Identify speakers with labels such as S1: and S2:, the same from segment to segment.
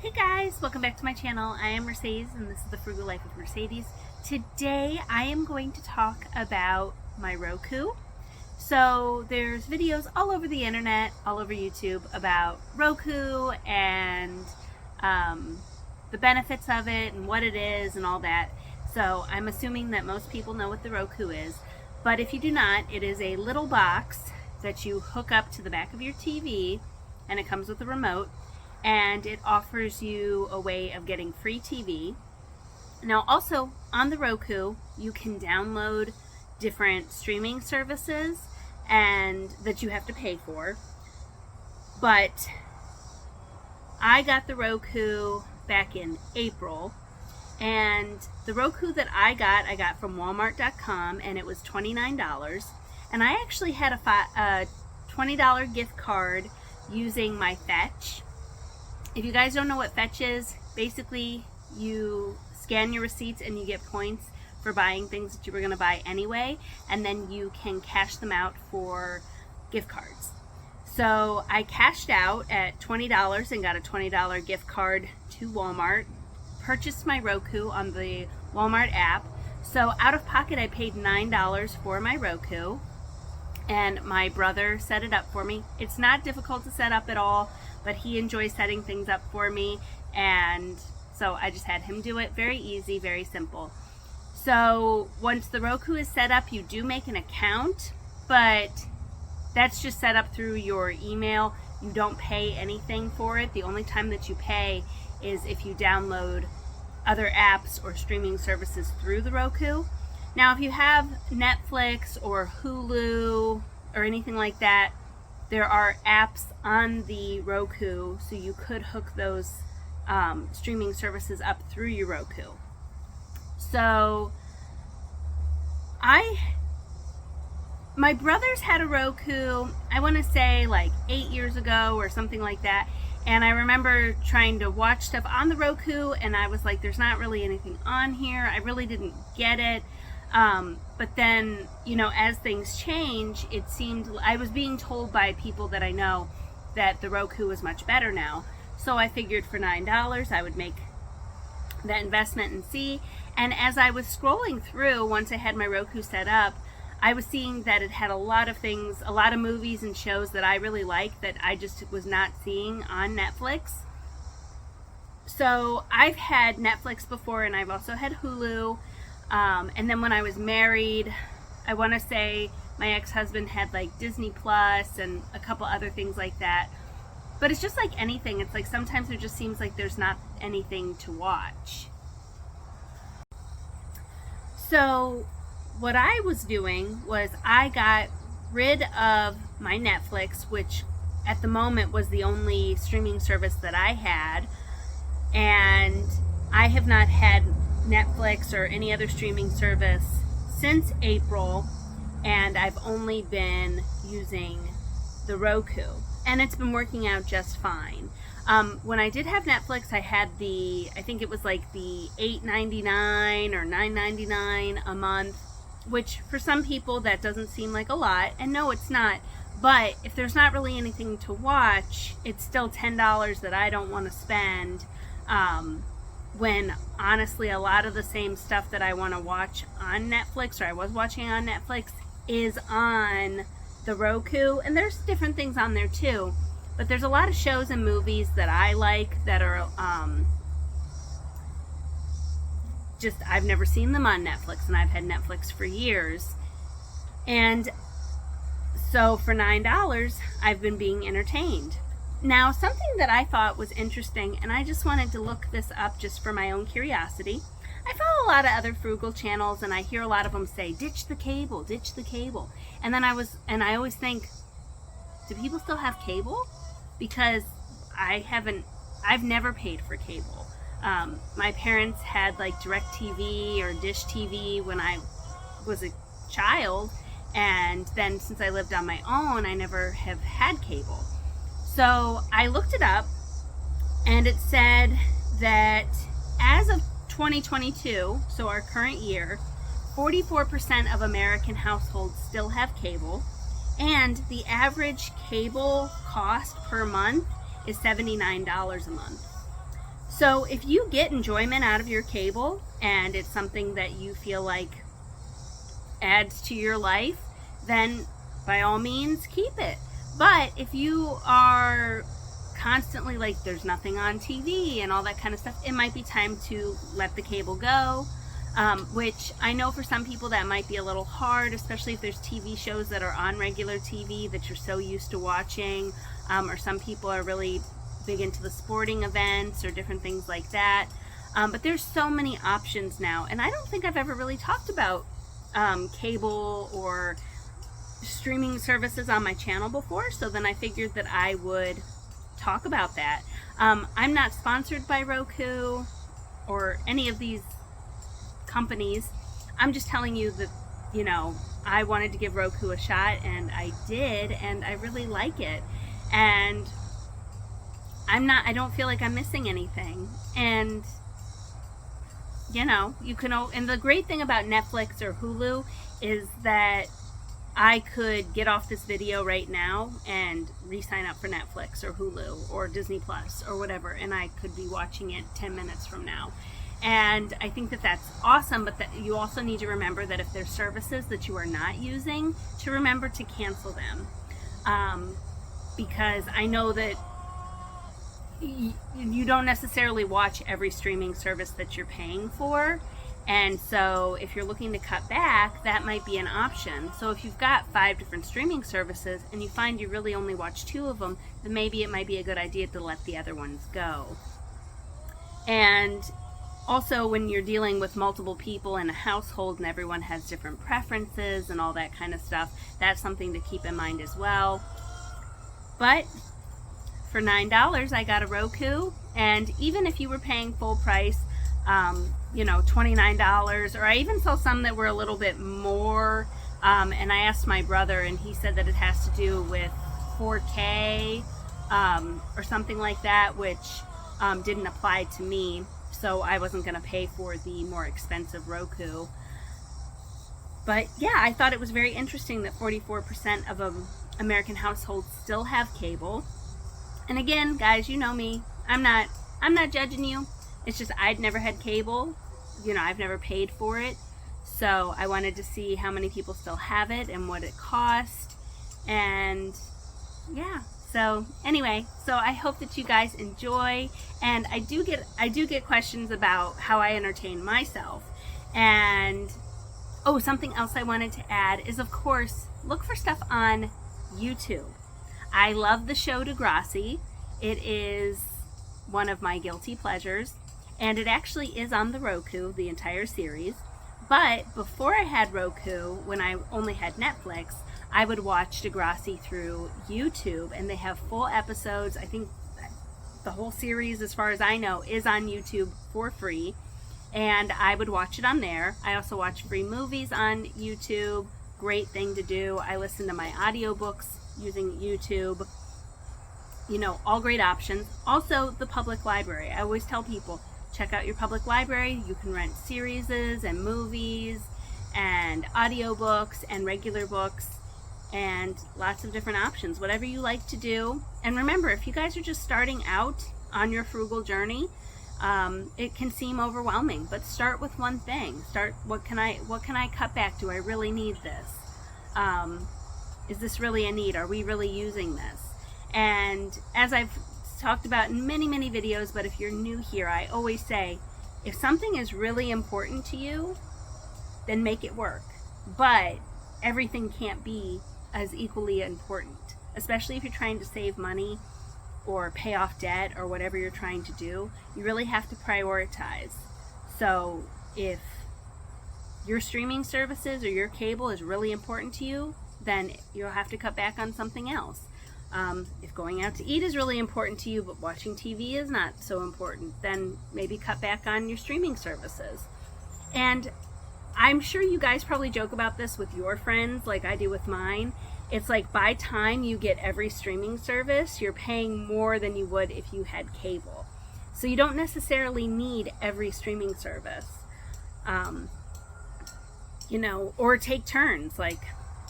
S1: Hey guys, welcome back to my channel. I am Mercedes and this is the Frugal Life of Mercedes. Today I am going to talk about my Roku. So there's videos all over the internet, all over YouTube about Roku and the benefits of it and what it is and all that. So I'm assuming that most people know what the Roku is, but if you do not, it is a little box that you hook up to the back of your TV and it comes with a remote. And it offers you a way of getting free TV. Now also on the Roku you can download different streaming services and that you have to pay for, but I got the Roku back in April, and the Roku that I got from Walmart.com, and it was $29, and I actually had a $20 gift card using my Fetch. If you guys don't know what Fetch is, basically you scan your receipts and you get points for buying things that you were going to buy anyway, and then you can cash them out for gift cards. So I cashed out at $20 and got a $20 gift card to Walmart, purchased my Roku on the Walmart app. So out of pocket I paid $9 for my Roku, and my brother set it up for me. It's not difficult to set up at all, but he enjoys setting things up for me, and so I just had him do it. Very easy, very simple. So once the Roku is set up, you do make an account, but that's just set up through your email. You don't pay anything for it. The only time that you pay is if you download other apps or streaming services through the Roku. Now if you have Netflix or Hulu or anything like that, there are apps on the Roku, so you could hook those streaming services up through your Roku. So my brothers had a Roku, I want to say like 8 years ago or something like that, and I remember trying to watch stuff on the Roku and I was like, there's not really anything on here. I really didn't get it. But then, you know, as things change, it seemed, I was being told by people that I know that the Roku is much better now. So I figured for $9 I would make that investment and see. And as I was scrolling through, once I had my Roku set up, I was seeing that it had a lot of things, a lot of movies and shows that I really like that I just was not seeing on Netflix. So I've had Netflix before, and I've also had Hulu. And then when I was married, I want to say my ex-husband had like Disney Plus and a couple other things like that. But it's just like anything. It's like sometimes it just seems like there's not anything to watch. So what I was doing was I got rid of my Netflix, which at the moment was the only streaming service that I had. And I have not had Netflix or any other streaming service since April, and I've only been using the Roku, and it's been working out just fine. When I did have Netflix, I had I think it was like the $8.99 or $9.99 a month, which for some people that doesn't seem like a lot, and no, it's not. But if there's not really anything to watch, it's still $10 that I don't want to spend. When honestly a lot of the same stuff that I want to watch on Netflix, or I was watching on Netflix, is on the Roku. And there's different things on there too, but there's a lot of shows and movies that I like that are just, I've never seen them on Netflix, and I've had Netflix for years. And so for $9 I've been being entertained. Now, something that I thought was interesting, and I just wanted to look this up just for my own curiosity. I follow a lot of other frugal channels, and I hear a lot of them say, ditch the cable, ditch the cable. And then I always think, do people still have cable? Because I've never paid for cable. My parents had like DirecTV or Dish TV when I was a child, and then since I lived on my own, I never have had cable. So I looked it up, and it said that as of 2022, so our current year, 44% of American households still have cable, and the average cable cost per month is $79 a month. So if you get enjoyment out of your cable and it's something that you feel like adds to your life, then by all means keep it. But if you are constantly like there's nothing on TV and all that kind of stuff, it might be time to let the cable go, which I know for some people that might be a little hard, especially if there's TV shows that are on regular TV that you're so used to watching, or some people are really big into the sporting events or different things like that. But there's so many options now, and I don't think I've ever really talked about cable or streaming services on my channel before, so then I figured that I would talk about that. I'm not sponsored by Roku or any of these companies. I'm just telling you that, you know, I wanted to give Roku a shot, and I did, and I really like it. And I don't feel like I'm missing anything. And you know, you can, and the great thing about Netflix or Hulu is that I could get off this video right now and re-sign up for Netflix or Hulu or Disney Plus or whatever, and I could be watching it 10 minutes from now. And I think that that's awesome, but that you also need to remember that if there's services that you are not using, to remember to cancel them. Because I know that you don't necessarily watch every streaming service that you're paying for, and so if you're looking to cut back, that might be an option. So if you've got 5 different streaming services and you find you really only watch 2 of them, then maybe it might be a good idea to let the other ones go. And also, when you're dealing with multiple people in a household and everyone has different preferences and all that kind of stuff, that's something to keep in mind as well. But for $9, I got a Roku, and even if you were paying full price, you know, $29, or I even saw some that were a little bit more, and I asked my brother, and he said that it has to do with 4K, or something like that, which didn't apply to me, so I wasn't going to pay for the more expensive Roku. But yeah, I thought it was very interesting that 44% of American households still have cable. And again, guys, you know me. I'm not judging you. It's just I'd never had cable. You know, I've never paid for it. So I wanted to see how many people still have it and what it cost. And yeah. So anyway, so I hope that you guys enjoy. And I do get questions about how I entertain myself. And oh, something else I wanted to add is, of course, look for stuff on YouTube. I love the show Degrassi. It is one of my guilty pleasures, and it actually is on the Roku, the entire series. But before I had Roku, when I only had Netflix, I would watch Degrassi through YouTube, and they have full episodes. I think the whole series, as far as I know, is on YouTube for free, and I would watch it on there. I also watch free movies on YouTube. Great thing to do. I listen to my audiobooks using YouTube. You know, all great options. Also, the public library. I always tell people, check out your public library. You can rent series and movies and audiobooks and regular books and lots of different options, whatever you like to do. And remember, if you guys are just starting out on your frugal journey, it can seem overwhelming, but start with one thing. Start, what can I cut back? Do I really need this? Is this really a need? Are we really using this? And as I've talked about in many, many videos, but if you're new here, I always say, if something is really important to you, then make it work. But everything can't be as equally important, especially if you're trying to save money or pay off debt or whatever you're trying to do. You really have to prioritize. So if your streaming services or your cable is really important to you, then you'll have to cut back on something else. If going out to eat is really important to you, but watching TV is not so important, then maybe cut back on your streaming services. And I'm sure you guys probably joke about this with your friends like I do with mine. It's like by time you get every streaming service, you're paying more than you would if you had cable. So you don't necessarily need every streaming service. You know, or take turns. Like,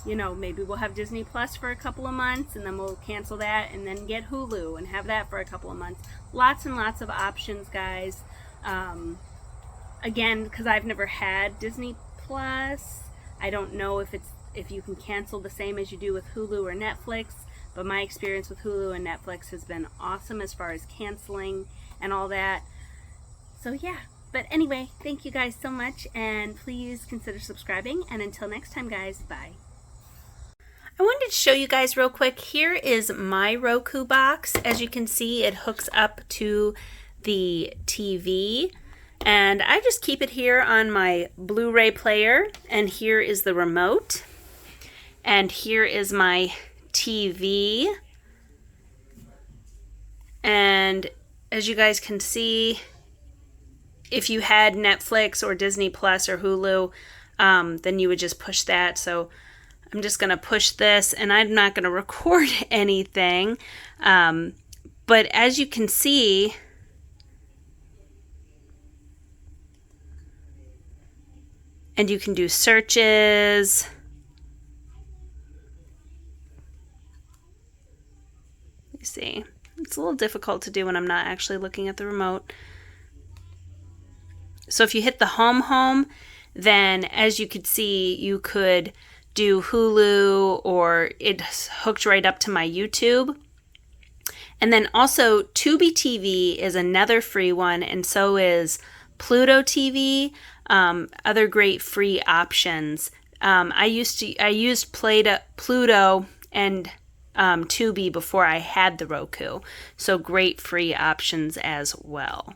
S1: you know, maybe we'll have Disney Plus for a couple of months and then we'll cancel that and then get Hulu and have that for a couple of months. Lots and lots of options, guys. Again, because I've never had Disney Plus, I don't know if you can cancel the same as you do with Hulu or Netflix, but my experience with Hulu and Netflix has been awesome as far as canceling and all that. So yeah, but anyway, thank you guys so much, and please consider subscribing, and until next time, guys, bye. I wanted to show you guys real quick. Here is my Roku box. As you can see, it hooks up to the TV, and I just keep it here on my Blu-ray player, and here is the remote, and here is my TV, and as you guys can see, if you had Netflix or Disney Plus or Hulu, then you would just push that. So I'm just going to push this, and I'm not going to record anything, but as you can see, and you can do searches. You see, it's a little difficult to do when I'm not actually looking at the remote. So if you hit the home, then as you could see, you could do Hulu, or it's hooked right up to my YouTube. And then also Tubi TV is another free one, and so is Pluto TV, other great free options. I used Pluto and Tubi before I had the Roku, so great free options as well.